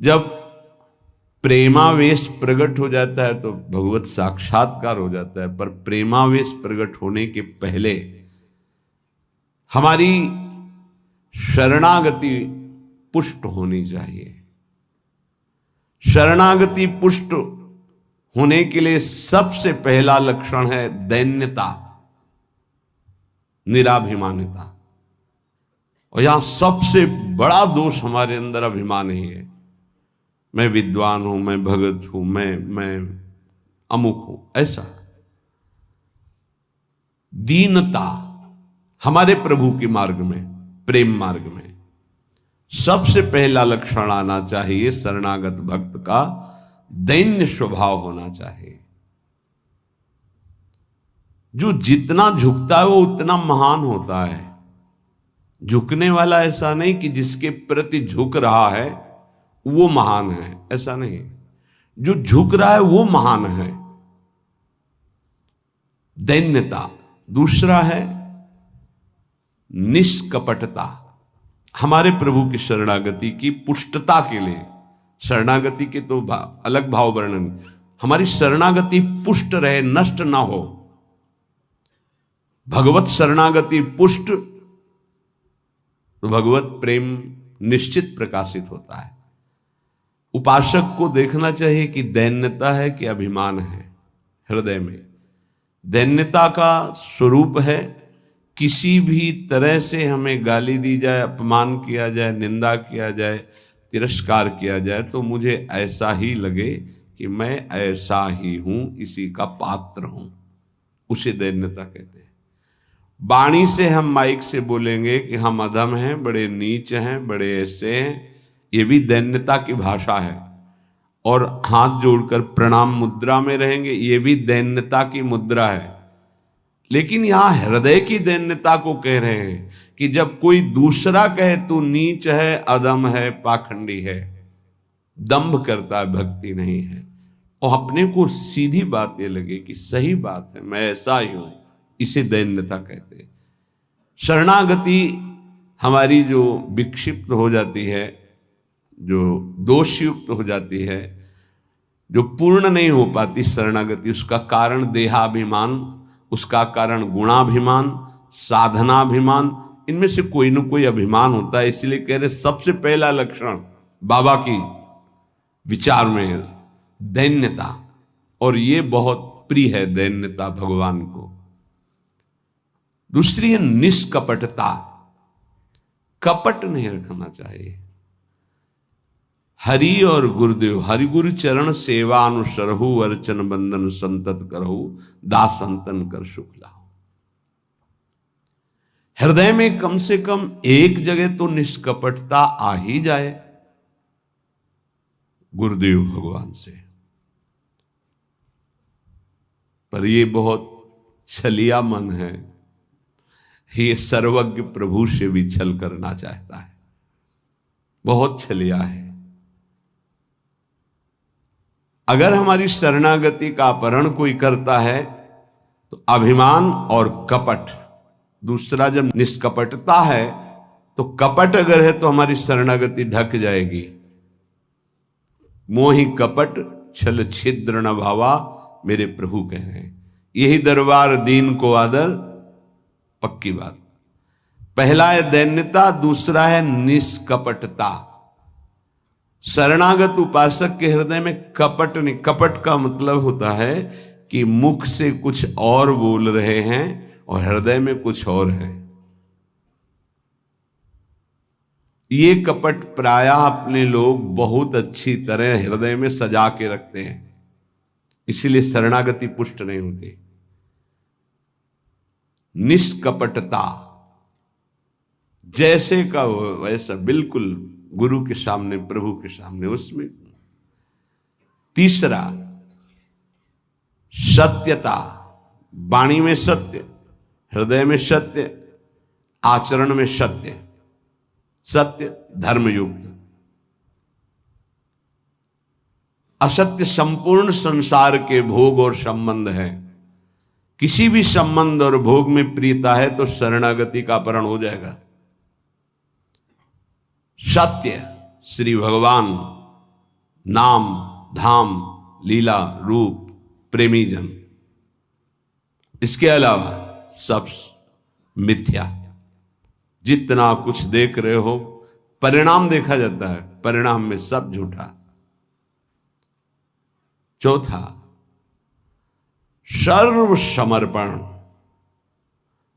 जब प्रेमावेश प्रकट हो जाता है तो भगवत साक्षात्कार हो जाता है, पर प्रेमावेश प्रकट होने के पहले हमारी शरणागति पुष्ट होनी चाहिए। शरणागति पुष्ट होने के लिए सबसे पहला लक्षण है दैन्यता, निराभिमानिता। और यहां सबसे बड़ा दोष हमारे अंदर अभिमान ही है। मैं विद्वान हूं, मैं भगत हूं, मैं अमुक हूं, ऐसा। दीनता हमारे प्रभु के मार्ग में, प्रेम मार्ग में सबसे पहला लक्षण आना चाहिए। शरणागत भक्त का दैन्य स्वभाव होना चाहिए। जो जितना झुकता है वो उतना महान होता है। झुकने वाला ऐसा नहीं कि जिसके प्रति झुक रहा है वो महान है, ऐसा नहीं। जो झुक रहा है वो महान है। दैन्यता। दूसरा है निष्कपटता। हमारे प्रभु की शरणागति की पुष्टता के लिए, शरणागति के तो अलग भाव वर्णन, हमारी शरणागति पुष्ट रहे, नष्ट ना हो। भगवत शरणागति पुष्ट तो भगवत प्रेम निश्चित प्रकाशित होता है। उपासक को देखना चाहिए कि दैन्यता है कि अभिमान है हृदय में। दैन्यता का स्वरूप है किसी भी तरह से हमें गाली दी जाए, अपमान किया जाए, निंदा किया जाए, तिरस्कार किया जाए तो मुझे ऐसा ही लगे कि मैं ऐसा ही हूं, इसी का पात्र हूं। उसे दैन्यता कहते हैं। वाणी से हम माइक से बोलेंगे कि हम अधम हैं, बड़े नीच हैं, बड़े ऐसे हैं, ये भी दैन्यता की भाषा है। और हाथ जोड़कर प्रणाम मुद्रा में रहेंगे, ये भी दैन्यता की मुद्रा है। लेकिन यहां हृदय की दैन्यता को कह रहे हैं कि जब कोई दूसरा कहे तू नीच है, अधम है, पाखंडी है, दंभ करता है, भक्ति नहीं है, और अपने को सीधी बात ये लगे कि सही बात है, मैं ऐसा ही हूं, इसे दैन्यता कहते हैं। शरणागति हमारी जो विक्षिप्त हो जाती है, जो दोषयुक्त हो जाती है, जो पूर्ण नहीं हो पाती शरणागति, उसका कारण देहाभिमान, उसका कारण गुणाभिमान, साधनाभिमान, इनमें से कोई न कोई अभिमान होता है। इसलिए कह रहे सबसे पहला लक्षण बाबा की विचार में दैन्यता, और ये बहुत प्रिय है दैन्यता भगवान को। दूसरी है निष्कपटता। कपट नहीं रखना चाहिए। हरि और गुरुदेव, हरि गुरु चरण सेवा अनुसरहु, अर्चन बंदन संतत करहु, दास संतन कर सुख लाओ। हृदय में कम से कम एक जगह तो निष्कपटता आ ही जाए गुरुदेव भगवान से। पर ये बहुत छलिया मन है, ये सर्वज्ञ प्रभु से भी छल करना चाहता है, बहुत छलिया है। अगर हमारी शरणागति का अपहरण कोई करता है तो अभिमान और कपट। दूसरा जब निष्कपटता है तो कपट अगर है तो हमारी शरणागति ढक जाएगी। मोहि कपट छल छिद्र न भावा, मेरे प्रभु कह रहे हैं। यही दरबार दीन को आदर, पक्की बात। पहला है दैन्यता, दूसरा है निष्कपटता। शरणागत उपासक के हृदय में कपट नहीं। कपट का मतलब होता है कि मुख से कुछ और बोल रहे हैं और हृदय में कुछ और है। ये कपट प्रायः अपने लोग बहुत अच्छी तरह हृदय में सजा के रखते हैं, इसीलिए शरणागति पुष्ट नहीं होती। निष्कपटता, जैसे का वैसा, बिल्कुल गुरु के सामने, प्रभु के सामने, उसमें। तीसरा सत्यता। वाणी में सत्य, हृदय में सत्य, आचरण में सत्य, सत्य धर्मयुक्त। असत्य संपूर्ण संसार के भोग और संबंध है। किसी भी संबंध और भोग में प्रियता है तो शरणागति का अपहरण हो जाएगा। सत्य श्री भगवान नाम धाम लीला रूप प्रेमी जन, इसके अलावा सब मिथ्या। जितना कुछ देख रहे हो परिणाम देखा जाता है, परिणाम में सब झूठा। चौथा, सर्व समर्पण।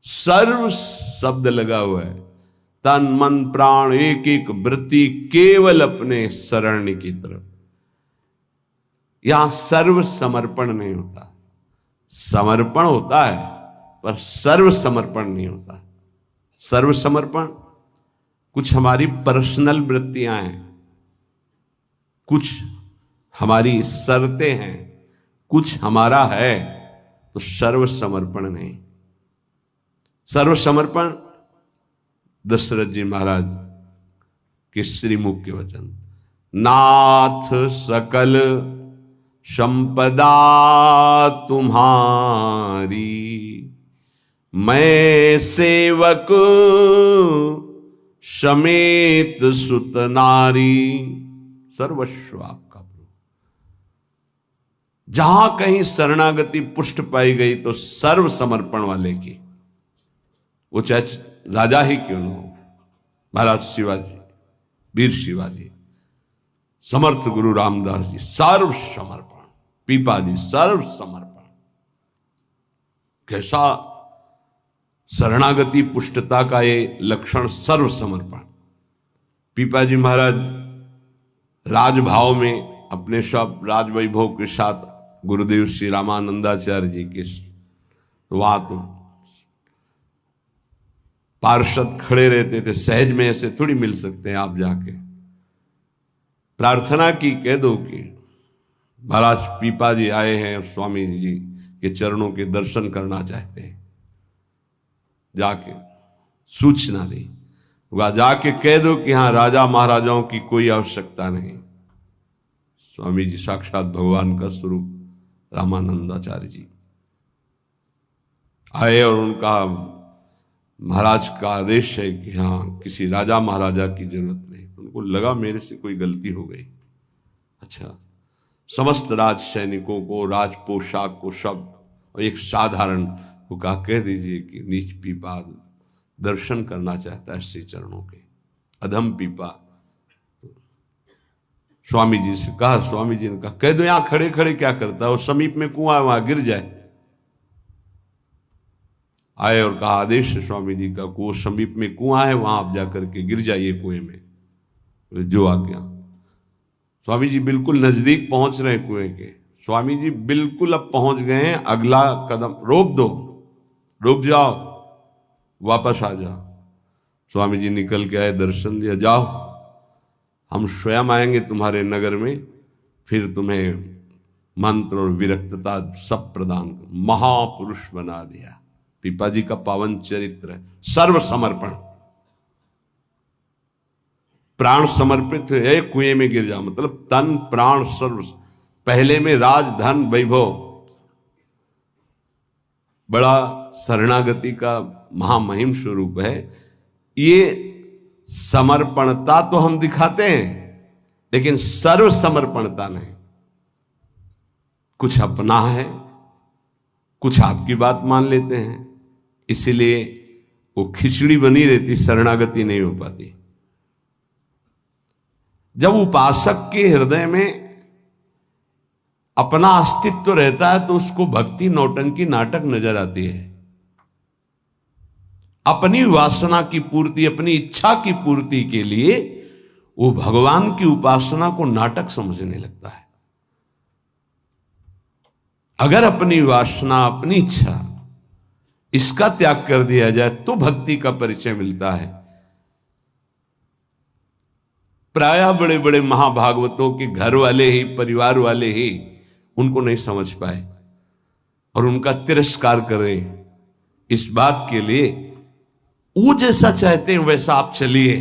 सर्व शब्द लगा हुआ है, तन मन प्राण एक एक वृत्ति केवल अपने शरण की तरफ। यहां सर्व समर्पण नहीं होता, समर्पण होता है पर सर्व समर्पण नहीं होता। सर्व समर्पण कुछ हमारी पर्सनल वृत्तियां हैं, कुछ हमारी शर्तें हैं, कुछ हमारा है, तो सर्व समर्पण नहीं। सर्व समर्पण दशरथ जी महाराज के श्रीमुख के वचन, नाथ सकल संपदा तुम्हारी, मैं सेवक समेत सुत नारी, सर्वस्व आपका प्रभु। जहां कहीं शरणागति पुष्ट पाई गई तो सर्व समर्पण वाले की, वो चाहे राजा ही क्यों न हो, महाराज शिवाजी, वीर शिवाजी, समर्थ गुरु रामदास जी, सर्व समर्पण। पीपा जी सर्व समर्पण। कैसा शरणागति पुष्टता का ये लक्षण, सर्व समर्पण। पीपा जी महाराज राजभाव में अपने सब राजवैभव के साथ गुरुदेव श्री रामानंदाचार्य जी के, तो वहां तो पार्षद खड़े रहते थे, सहज में ऐसे थोड़ी मिल सकते हैं आप जाके। प्रार्थना की, कह दो कि महाराज पीपा जी आए हैं और स्वामी जी के चरणों के दर्शन करना चाहते हैं, जाके सूचना दी, वह जाके कह दो कि हाँ राजा महाराजाओं की कोई आवश्यकता नहीं। स्वामी जी साक्षात भगवान का स्वरूप रामानंदाचार्य जी आए और उनका महाराज का आदेश है कि हाँ किसी राजा महाराजा की जरूरत नहीं। तो उनको लगा मेरे से कोई गलती हो गई। अच्छा, समस्त राज सैनिकों को, राज पोशाक को, सब, और एक साधारण को कहा कह दीजिए कि नीच पीपा दर्शन करना चाहता है श्री चरणों के। अधम पीपा स्वामी जी से कहा, स्वामी जी ने कहा कह दो यहां खड़े खड़े क्या करता है, और समीप में कुआं है वहां गिर जाए। आए और कहा आदेश है स्वामी जी का, वो समीप में कुआं है वहां आप जाकर के गिर जाइए कुएं में। जो आज्ञा। स्वामी जी बिल्कुल नजदीक पहुंच रहे कुएं के। स्वामी जी बिल्कुल अब पहुंच गए हैं, अगला कदम रोक दो, रुक जाओ, वापस आ जाओ। स्वामी जी निकल के आए, दर्शन दिया, जाओ हम स्वयं आएंगे तुम्हारे नगर में, फिर तुम्हें मंत्र और विरक्तता सब प्रदान कर। महापुरुष बना दिया। पीपा जी का पावन चरित्र है, सर्व समर्पण। प्राण समर्पित है, कुएं में गिर जा, मतलब तन प्राण सर्व। पहले में राज धन वैभव, बड़ा शरणागति का महामहिम स्वरूप है। ये समर्पणता तो हम दिखाते हैं, लेकिन सर्व समर्पणता नहीं। कुछ अपना है, कुछ आपकी बात मान लेते हैं, इसीलिए वो खिचड़ी बनी रहती, शरणागति नहीं हो पाती। जब उपासक के हृदय में अपना अस्तित्व रहता है तो उसको भक्ति नौटंकी नाटक नजर आती है। अपनी वासना की पूर्ति, अपनी इच्छा की पूर्ति के लिए वो भगवान की उपासना को नाटक समझने लगता है। अगर अपनी वासना, अपनी इच्छा, इसका त्याग कर दिया जाए तो भक्ति का परिचय मिलता है। प्रायः बड़े बड़े महाभागवतों के घर वाले ही, परिवार वाले ही उनको नहीं समझ पाए और उनका तिरस्कार करें। इस बात के लिए वो जैसा चाहते हैं वैसा आप चलिए,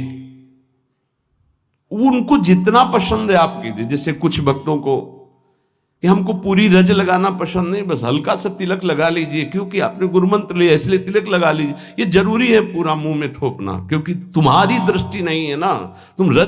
उनको जितना पसंद है आप कीजिए। जैसे कुछ भक्तों को कि हमको पूरी रज लगाना पसंद नहीं, बस हल्का सा तिलक लगा लीजिए, क्योंकि आपने गुरु मंत्र लिया इसलिए तिलक लगा लीजिए। ये जरूरी है पूरा मुंह में थोपना, क्योंकि तुम्हारी दृष्टि नहीं है ना, तुम रज